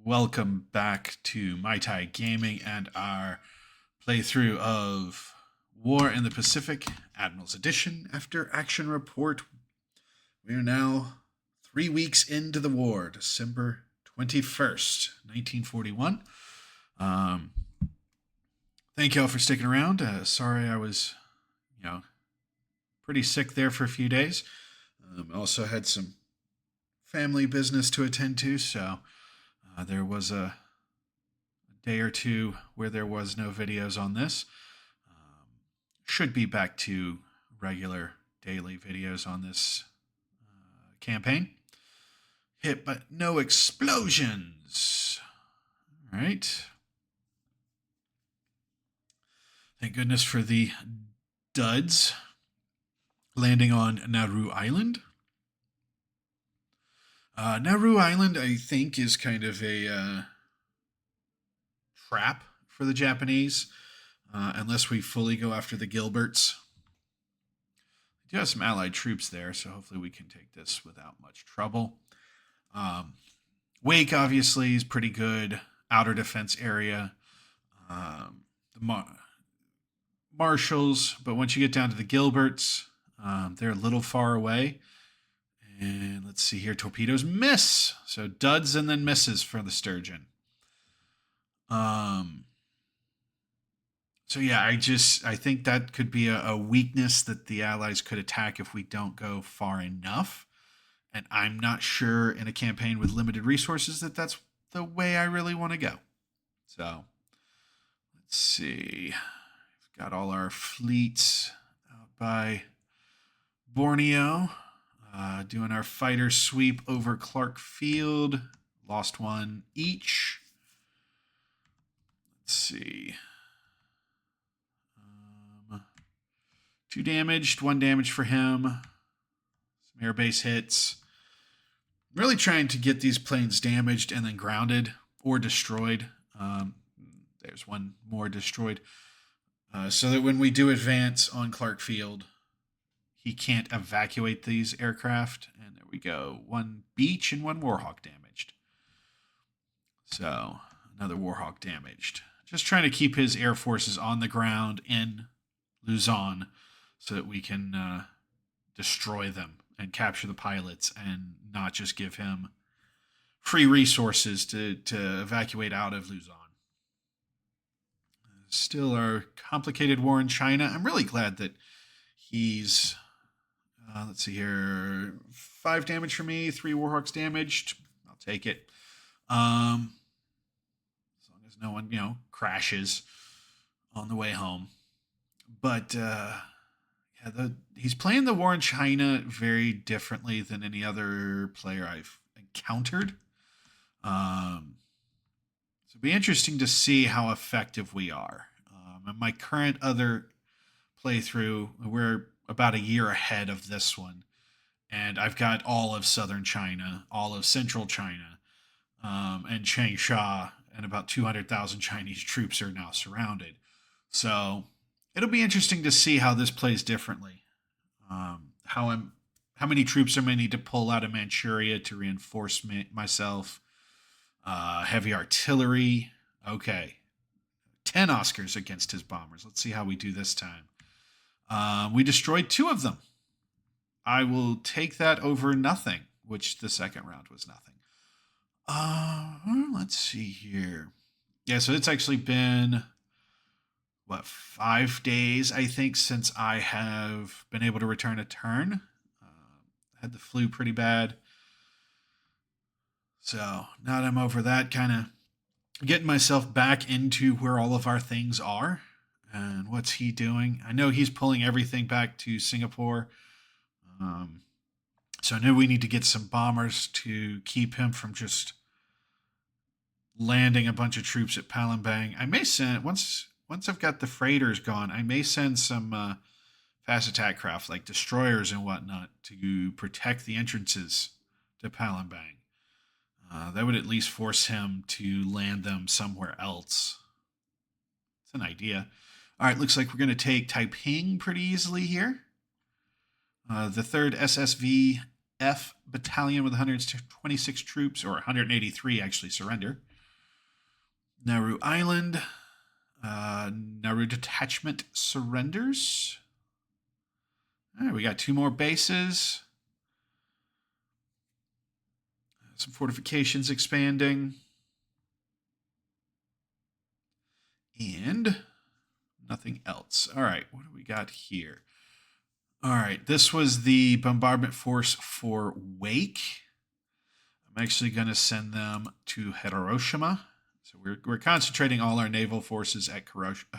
Welcome back to Mai Tai Gaming and our playthrough of War in the Pacific, Admiral's Edition. After Action Report, we are now 3 weeks into the war, December 21st, 1941. Um, Thank you all for sticking around. Sorry I was, you know, pretty sick there for a few days. Also had some family business to attend to, so there was a day or two where there was no videos on this. Should be back to regular daily videos on this campaign. Hit but no explosions. All right. Thank goodness for the duds landing on Nauru Island. Nauru Island, I think, is kind of a trap for the Japanese, unless we fully go after the Gilberts. We do have some Allied troops there, so hopefully we can take this without much trouble. Wake, obviously, is pretty good. Outer defense area. The Marshalls, but once you get down to the Gilberts, they're a little far away. And let's see here. Torpedoes miss. So duds and then misses for the Sturgeon. So yeah, I think that could be a weakness that the Allies could attack if we don't go far enough. And I'm not sure in a campaign with limited resources that that's the way I really want to go. So let's see. We've got all our fleets out by Borneo, doing our fighter sweep over Clark Field. Lost one each. Let's see. 2 damaged, 1 damage for him. Some airbase hits. I'm really trying to get these planes damaged and then grounded or destroyed. There's one more destroyed. So that when we do advance on Clark Field, he can't evacuate these aircraft. And there we go. 1 Beach and 1 Warhawk damaged. So another Warhawk damaged. Just trying to keep his air forces on the ground in Luzon so that we can destroy them and capture the pilots and not just give him free resources to evacuate out of Luzon. Still our complicated war in China. I'm really glad that he's, let's see here, 5 damage for me, 3 Warhawks damaged. I'll take it. As long as no one, crashes on the way home. But he's playing the war in China very differently than any other player I've encountered. So it'll be interesting to see how effective we are. In my current other playthrough, we're about a year ahead of this one. And I've got all of southern China, all of central China, and Changsha, and about 200,000 Chinese troops are now surrounded. So it'll be interesting to see how this plays differently. How many troops am I need to pull out of Manchuria to reinforce myself? Heavy artillery. Okay. 10 Oscars against his bombers. Let's see how we do this time. We destroyed 2 of them. I will take that over nothing, which the second round was nothing. Let's see here. Yeah, so it's actually been 5 days, I think, since I have been able to return a turn. Had the flu pretty bad. So now that I'm over that, kind of getting myself back into where all of our things are. And what's he doing? I know he's pulling everything back to Singapore. So I know we need to get some bombers to keep him from just landing a bunch of troops at Palembang. I may send, once I've got the freighters gone, I may send some fast attack craft like destroyers and whatnot to protect the entrances to Palembang. That would at least force him to land them somewhere else. It's an idea. All right, looks like we're going to take Taiping pretty easily here. The 3rd SSVF Battalion with 126 troops, or 183 actually, surrender. Nauru Island. Nauru Detachment surrenders. All right, we got 2 more bases. Some fortifications expanding. And nothing else. All right, what do we got here? All right, this was the bombardment force for Wake. I'm actually going to send them to Hiroshima. So we're concentrating all our naval forces at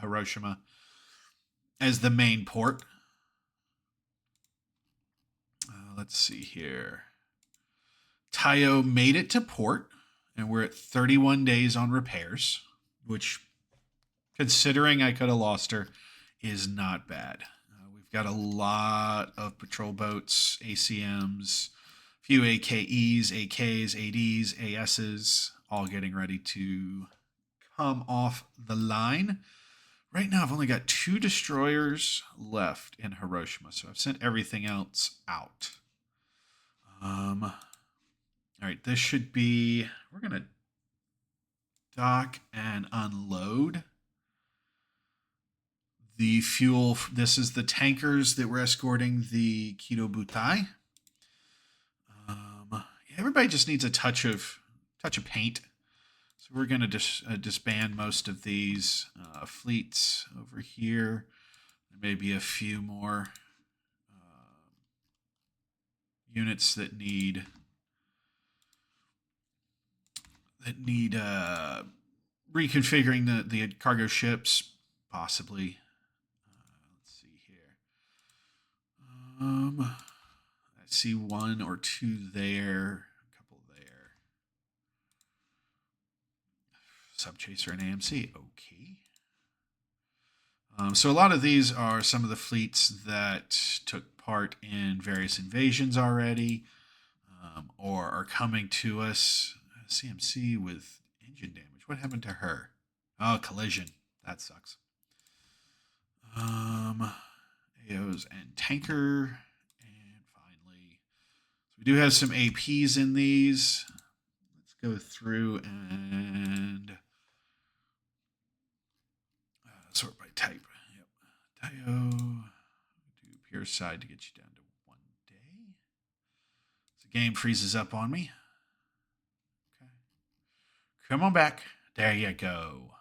Hiroshima as the main port. Let's see here. Taiyo made it to port, and we're at 31 days on repairs, which, considering I could have lost her, is not bad. We've got a lot of patrol boats, ACMs, a few AKEs, AKs, ADs, ASs, all getting ready to come off the line. Right now, I've only got 2 destroyers left in Hiroshima, so I've sent everything else out. All right, this should be, we're going to dock and unload the fuel. This is the tankers that were escorting the Kido Butai. Everybody just needs a touch of paint. So we're going to disband most of these fleets over here. There may be a few more units that need reconfiguring the cargo ships, possibly. Let's see here. I see 1 or 2 there, a couple there. Subchaser and AMC, okay. So a lot of these are some of the fleets that took part in various invasions already, or are coming to us. CMC with engine damage. What happened to her? Oh, collision. That sucks. AOs and tanker. And finally, so we do have some APs in these. Let's go through and sort by type. Yep. Taio. Do pure side to get you down to 1 day. So the game freezes up on me. Okay. Come on back. There you go.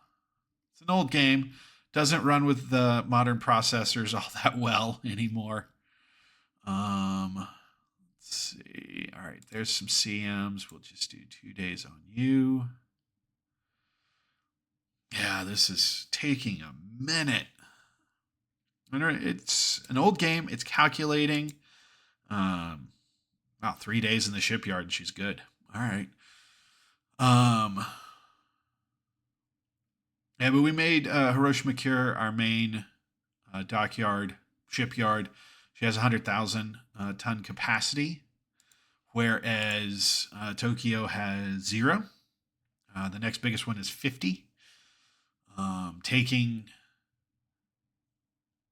It's an old game. Doesn't run with the modern processors all that well anymore. Let's see. All right, there's some CMs. We'll just do 2 days on you. Yeah, this is taking a minute. It's an old game. It's calculating. About 3 days in the shipyard and she's good. All right. Yeah, but we made Hiroshima Cure our main dockyard, shipyard. She has 100,000 ton capacity, whereas Tokyo has 0. The next biggest one is 50. Taking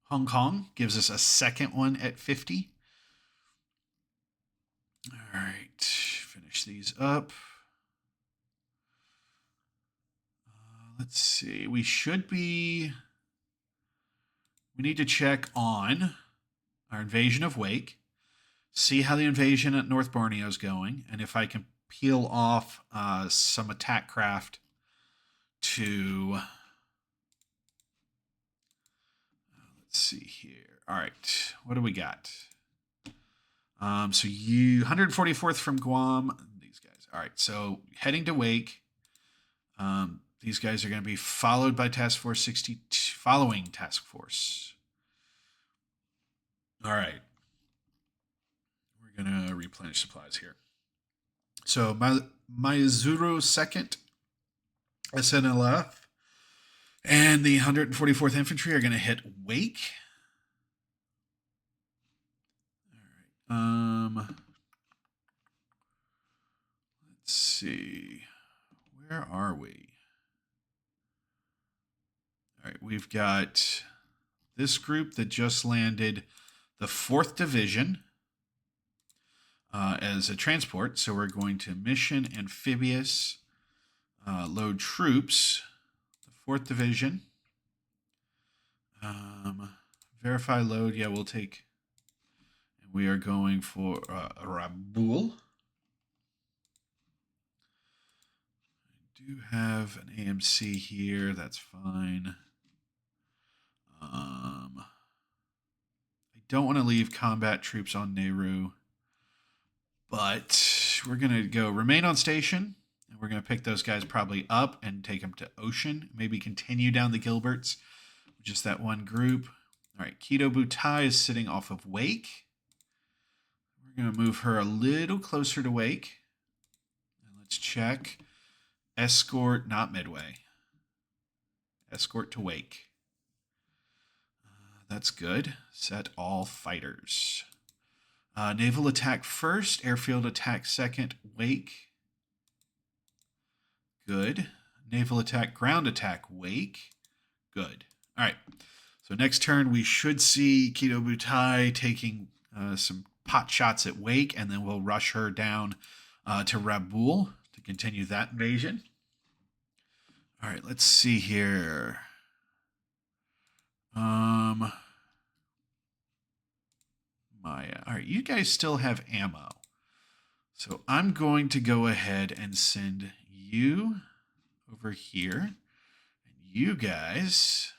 Hong Kong gives us a second one at 50. All right, finish these up. Let's see. We need to check on our invasion of Wake, see how the invasion at North Borneo is going, and if I can peel off some attack craft to... let's see here. All right, what do we got? So you 144th from Guam. These guys. All right, so heading to Wake. These guys are going to be followed by Task Force 62, following Task Force. All right. We're going to replenish supplies here. So Maizuru 2nd SNLF and the 144th Infantry are going to hit Wake. All right. Let's see. Where are we? All right, we've got this group that just landed the 4th Division as a transport. So we're going to mission amphibious, load troops 4th Division. Verify load. Yeah, we'll take. And we are going for Raboul. I do have an AMC here. That's fine. I don't want to leave combat troops on Nehru, but we're going to go remain on station, and we're going to pick those guys probably up and take them to Ocean. Maybe continue down the Gilberts, just that one group. All right, Kido Butai is sitting off of Wake. We're going to move her a little closer to Wake. And let's check. Escort, not Midway. Escort to Wake. That's good. Set all fighters. Naval attack first, airfield attack second, Wake. Good. Naval attack, ground attack, Wake. Good. All right. So next turn, we should see Kido Butai taking some pot shots at Wake, and then we'll rush her down to Raboul to continue that invasion. All right, let's see here. Maya. All right, you guys still have ammo. So I'm going to go ahead and send you over here. And you guys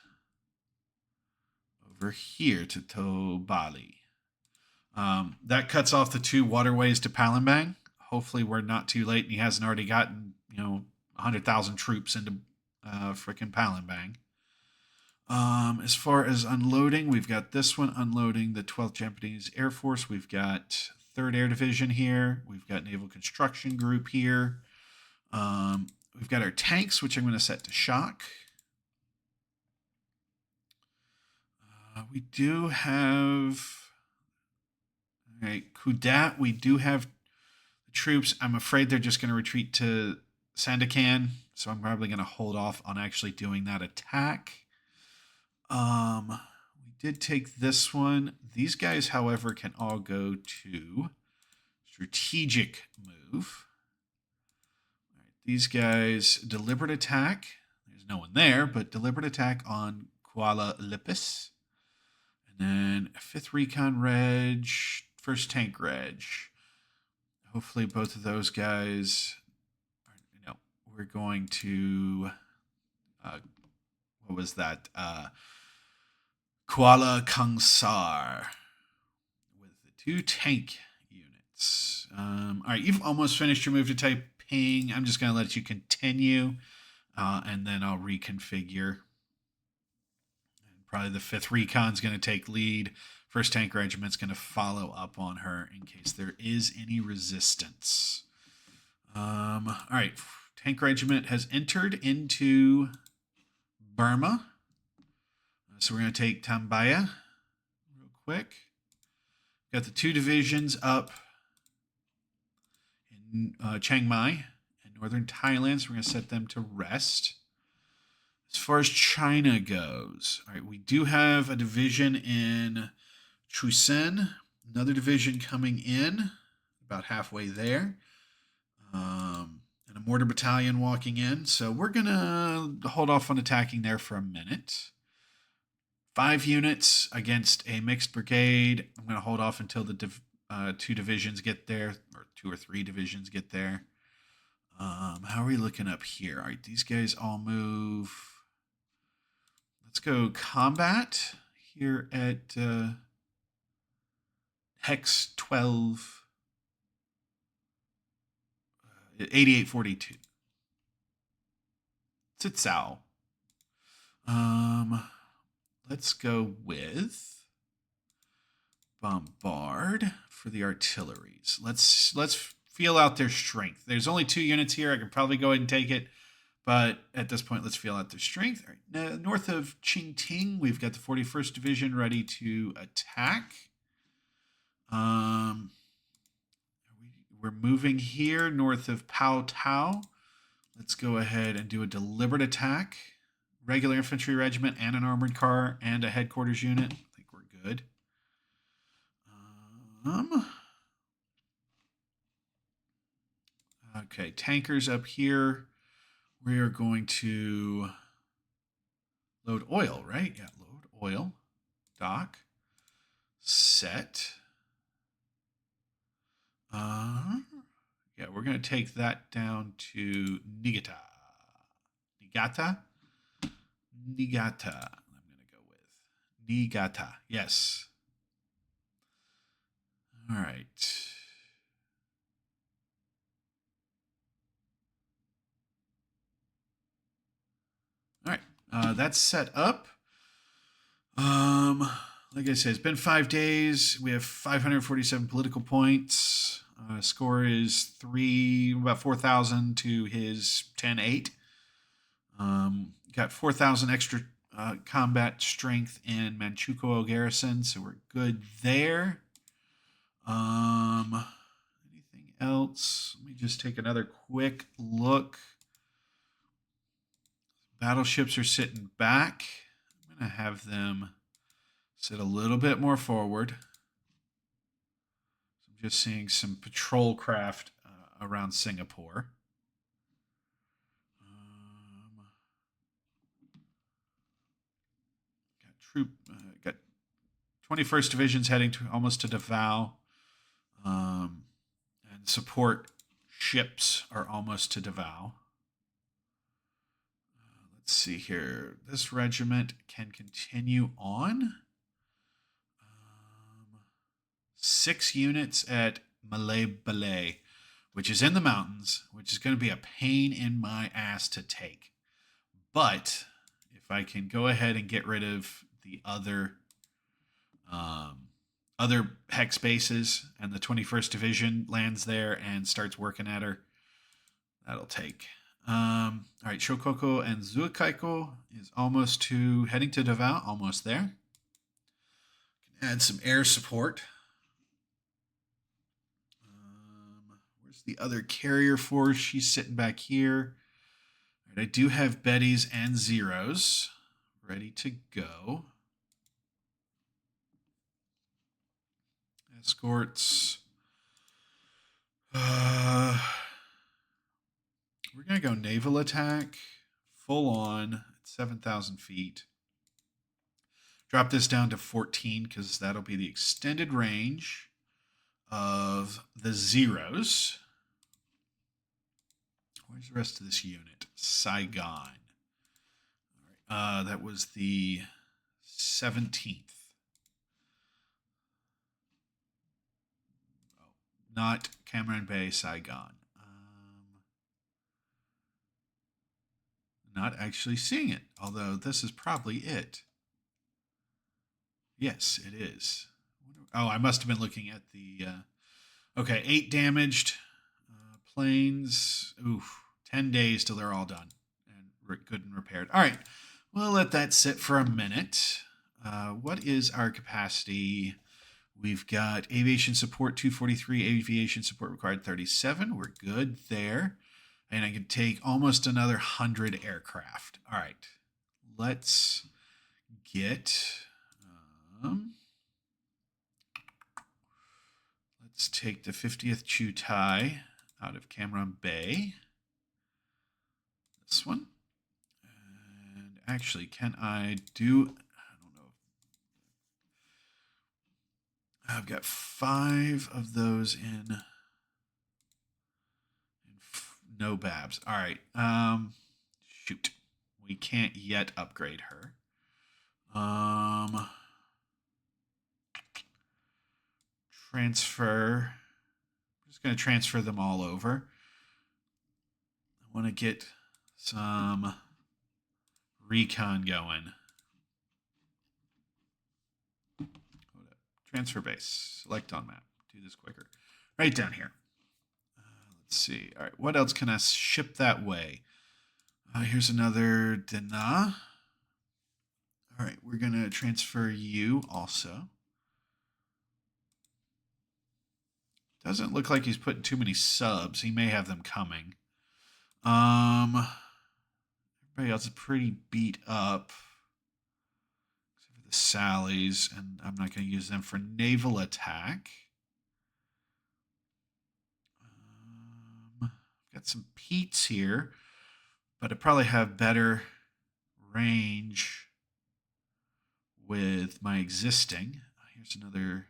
over here to Tobali. That cuts off the 2 waterways to Palembang. Hopefully we're not too late and he hasn't already gotten, 100,000 troops into frickin' Palembang. As far as unloading, we've got this one unloading the 12th Japanese Air Force. We've got 3rd Air Division here. We've got Naval Construction Group here. We've got our tanks, which I'm going to set to shock. We do have... All right, Kudat, we do have the troops. I'm afraid they're just going to retreat to Sandakan, so I'm probably going to hold off on actually doing that attack. We did take this one. These guys, however, can all go to strategic move. All right, these guys, deliberate attack. There's no one there, but deliberate attack on Kuala Lipis. And then 5th Recon Reg, 1st Tank Reg. Hopefully both of those guys, we're going to, what was that? Kuala Kangsar with the 2 tank units. All right, you've almost finished your move to Taiping. I'm just going to let you continue, and then I'll reconfigure. And probably the 5th Recon's going to take lead. 1st Tank Regiment's going to follow up on her in case there is any resistance. All right, Tank Regiment has entered into Burma. So we're going to take Tambaya real quick. Got the 2 divisions up in Chiang Mai and northern Thailand. So we're going to set them to rest. As far as China goes, all right, we do have a division in Chusen, another division coming in about halfway there, and a mortar battalion walking in. So we're going to hold off on attacking there for a minute. 5 units against a mixed brigade. I'm going to hold off until the 2 divisions get there, or 2 or 3 divisions get there. How are we looking up here? All right, these guys all move. Let's go combat here at Hex 12, 8842. Tsitsao. Let's go with bombard for the artilleries. Let's feel out their strength. There's only 2 units here. I could probably go ahead and take it, but at this point, let's feel out their strength. All right. North of Qingting, we've got the 41st Division ready to attack. We're moving here north of Pao Tao. Let's go ahead and do a deliberate attack. Regular infantry regiment and an armored car and a headquarters unit. I think we're good. Okay, tankers up here. We are going to Load oil, right? Yeah, load oil. Dock. Set. Yeah, we're going to take that down to Niigata. Niigata? Niigata. I'm going to go with Niigata. Yes. All right. All right. That's set up. Like I said, it's been 5 days. We have 547 political points. Score is about 4,000 to his 10-8. Got 4,000 extra combat strength in Manchukuo garrison, so we're good there. Anything else? Let me just take another quick look. Battleships are sitting back. I'm going to have them sit a little bit more forward. So I'm just seeing some patrol craft around Singapore. Got 21st Division's heading almost to Davao. And support ships are almost to Davao. Let's see here. This regiment can continue on. 6 units at Malay Balay, which is in the mountains, which is going to be a pain in my ass to take. But if I can go ahead and get rid of the other hex bases and the 21st Division lands there and starts working at her, that'll take. All right, Shokoko and Zuikaiko is almost heading to Davao, almost there. Can add some air support. Where's the other carrier force? She's sitting back here. All right, I do have Betties and Zeros ready to go. Escorts. We're going to go naval attack, full on at 7,000 feet. Drop this down to 14 because that'll be the extended range of the Zeros. Where's the rest of this unit? Saigon. All right. That was the 17th. Oh, not Cameron Bay, Saigon. Not actually seeing it, although this is probably it. Yes, it is. Oh, I must have been looking at the... okay, 8 damaged planes. Oof, 10 days till they're all done and good and repaired. All right, we'll let that sit for a minute. What is our capacity? We've got aviation support 243, aviation support required 37. We're good there. And I can take almost another 100 aircraft. All right, let's get... let's take the 50th Chutai out of Cameron Bay. This one. And actually, can I do... I don't know. I've got 5 of those in no babs. All right. Shoot. We can't yet upgrade her. Transfer. I'm just going to transfer them all over. I want to get some recon going. Transfer base. Select on map. Do this quicker. Right down here. Let's see. All right. What else can I ship that way? Here's another Dana. All right. We're going to transfer you also. Doesn't look like he's putting too many subs. He may have them coming. Everybody else is pretty beat up. Except for the Sallies, and I'm not going to use them for naval attack. I've got some Petes here, but I probably have better range with my existing. Here's another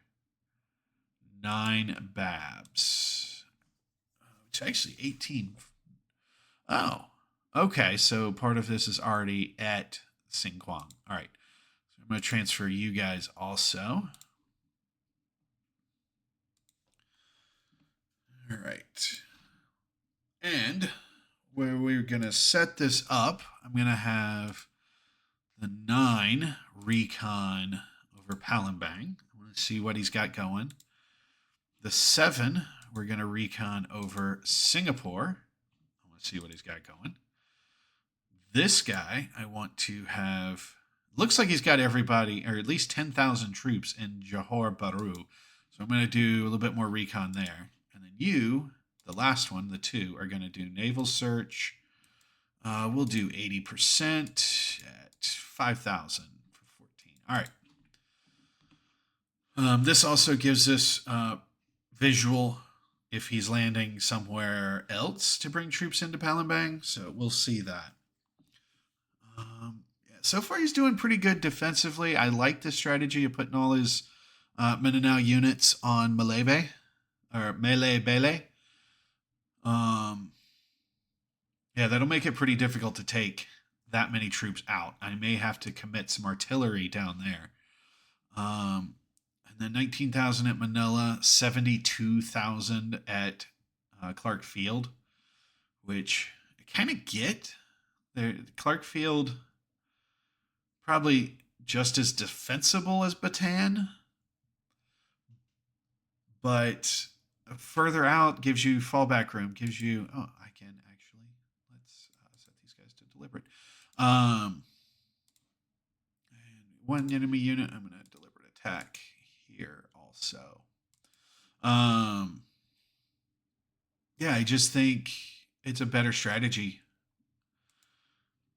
9 Babs. It's actually 18. Oh, okay. So part of this is already at Singkwang. All right. So I'm going to transfer you guys also. All right. And where we're going to set this up, I'm going to have the 9 recon over Palembang. I want to see what he's got going. The 7, we're going to recon over Singapore. I want to see what he's got going. This guy, I want to have. Looks like he's got everybody, or at least 10,000 troops in Johor Bahru. So I'm going to do a little bit more recon there. And then you, the last one, the 2, are going to do naval search. We'll do 80% at 5,000 for 14. All right. This also gives us visual if he's landing somewhere else to bring troops into Palembang. So we'll see that. So far, he's doing pretty good defensively. I like this strategy of putting all his Mindanao units on Malebe or Mele Bele. Yeah, that'll make it pretty difficult to take that many troops out. I may have to commit some artillery down there. And then 19,000 at Manila, 72,000 at Clark Field, which I kind of get. Clark Field probably just as defensible as Bataan, but further out gives you fallback room, gives you, I can actually, let's set these guys to deliberate. And one enemy unit, I'm going to deliberate attack here also. Yeah, I just think it's a better strategy.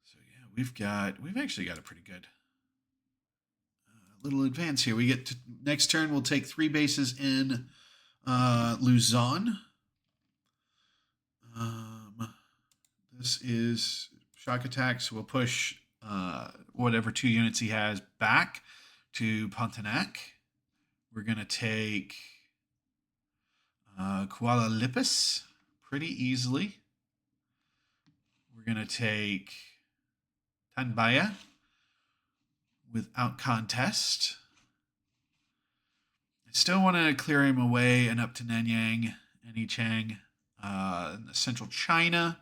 So yeah, we've actually got a pretty good little advance here. We get to next turn. We'll take 3 bases in Luzon. This is shock attacks. We'll push whatever 2 units he has back to Pontianak. We're going to take Kuala Lumpur pretty easily. We're going to take Tanbaya without contest. I still want to clear him away and up to Nanyang and Yichang. Central China,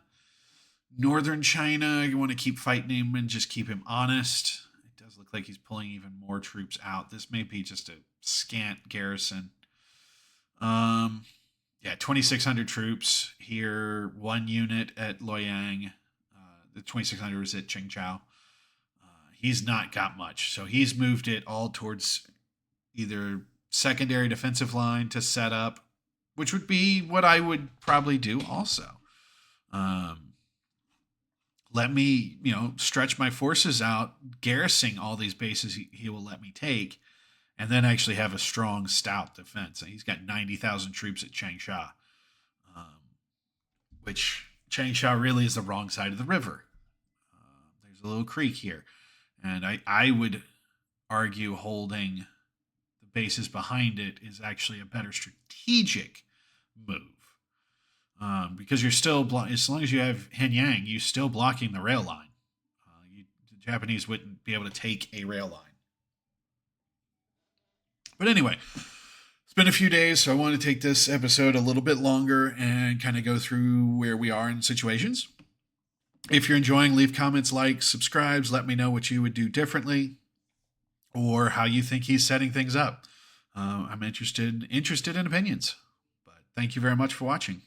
northern China, you want to keep fighting him and just keep him honest. It does look like he's pulling even more troops out. This may be just a scant garrison. Yeah, 2,600 troops here, 1 unit at Loyang. The 2,600 is at Qingzhou. He's not got much, so he's moved it all towards either secondary defensive line to set up, which would be what I would probably do also. Let me, stretch my forces out, garrisoning all these bases he will let me take, and then actually have a strong, stout defense. He's got 90,000 troops at Changsha, which Changsha really is the wrong side of the river. There's a little creek here, and I would argue holding the bases behind it is actually a better strategic move. Because you're still, as long as you have Henyang, you're still blocking the rail line. The Japanese wouldn't be able to take a rail line. But anyway, it's been a few days, so I want to take this episode a little bit longer and kind of go through where we are in situations. If you're enjoying, leave comments, likes, subscribes. Let me know what you would do differently or how you think he's setting things up. I'm interested in opinions. But thank you very much for watching.